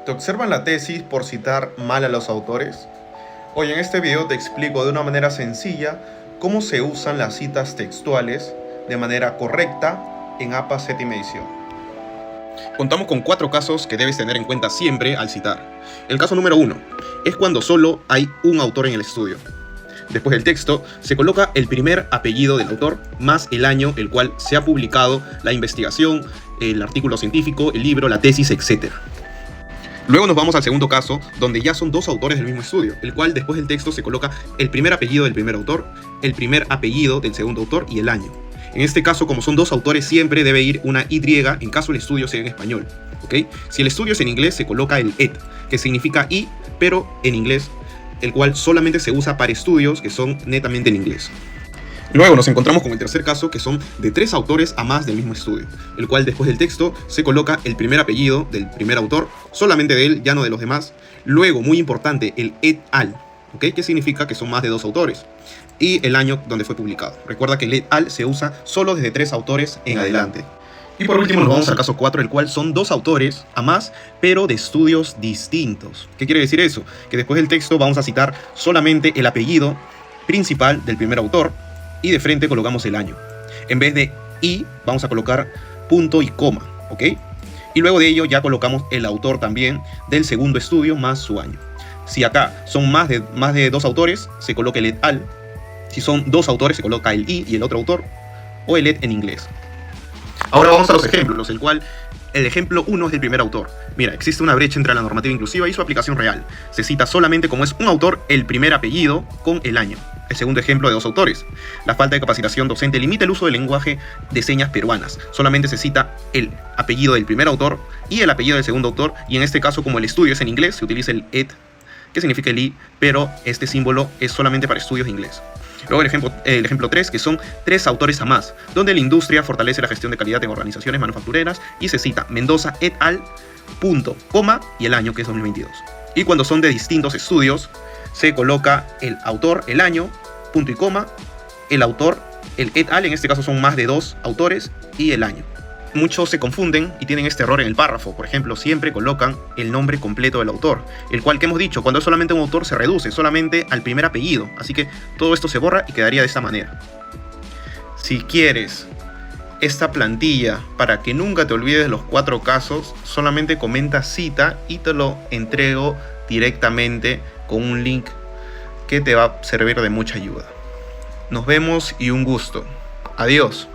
¿Te observan la tesis por citar mal a los autores? Hoy en este video te explico de una manera sencilla cómo se usan las citas textuales de manera correcta en APA séptima edición. Contamos con 4 casos que debes tener en cuenta siempre al citar. El caso número 1 es cuando solo hay un autor en el estudio. Después del texto se coloca el primer apellido del autor más el año el cual se ha publicado la investigación, el artículo científico, el libro, la tesis, etc. Luego nos vamos al segundo caso, donde ya son 2 autores del mismo estudio, el cual después del texto se coloca el primer apellido del primer autor, el primer apellido del segundo autor y el año. En este caso, como son 2 autores, siempre debe ir una Y en caso el estudio sea en español, ¿ok? Si el estudio es en inglés, se coloca el et, que significa y, pero en inglés, el cual solamente se usa para estudios que son netamente en inglés. Luego nos encontramos con el tercer caso, que son de 3 autores a más del mismo estudio, el cual después del texto se coloca el primer apellido del primer autor, solamente de él, ya no de los demás. Luego, muy importante, el et al, ¿ok? Que significa que son más de 2 autores. Y el año donde fue publicado. Recuerda que el et al se usa solo desde 3 autores en adelante. Y por último nos vamos al caso 4, el cual son 2 autores a más, pero de estudios distintos. ¿Qué quiere decir eso? Que después del texto vamos a citar solamente el apellido principal del primer autor, y de frente colocamos el año. En vez de y, vamos a colocar punto y coma, ¿ok? Y luego de ello ya colocamos el autor también del segundo estudio más su año. Si acá son más de 2 autores, se coloca el et al. Si son 2 autores, se coloca el y el otro autor, o el et en inglés. Ahora vamos a los ejemplos, el ejemplo 1 es del primer autor. Mira, existe una brecha entre la normativa inclusiva y su aplicación real. Se cita solamente como es un autor el primer apellido con el año. El segundo ejemplo de 2 autores. La falta de capacitación docente limita el uso del lenguaje de señas peruanas. Solamente se cita el apellido del primer autor y el apellido del segundo autor, y en este caso, como el estudio es en inglés, se utiliza el et, que significa el i, pero este símbolo es solamente para estudios de inglés. Luego el ejemplo 3, que son 3 autores a más, donde la industria fortalece la gestión de calidad en organizaciones manufactureras, y se cita Mendoza et al, punto, coma, y el año, que es 2022. Y cuando son de distintos estudios, se coloca el autor, el año, punto y coma, el autor, el et al, en este caso son más de 2 autores, y el año. Muchos se confunden y tienen este error en el párrafo. Por ejemplo, siempre colocan el nombre completo del autor, el cual, que hemos dicho, cuando es solamente un autor se reduce solamente al primer apellido. Así que todo esto se borra y quedaría de esta manera. Si quieres esta plantilla para que nunca te olvides de los 4 casos, solamente comenta cita y te lo entrego directamente con un link que te va a servir de mucha ayuda. Nos vemos y un gusto. Adiós.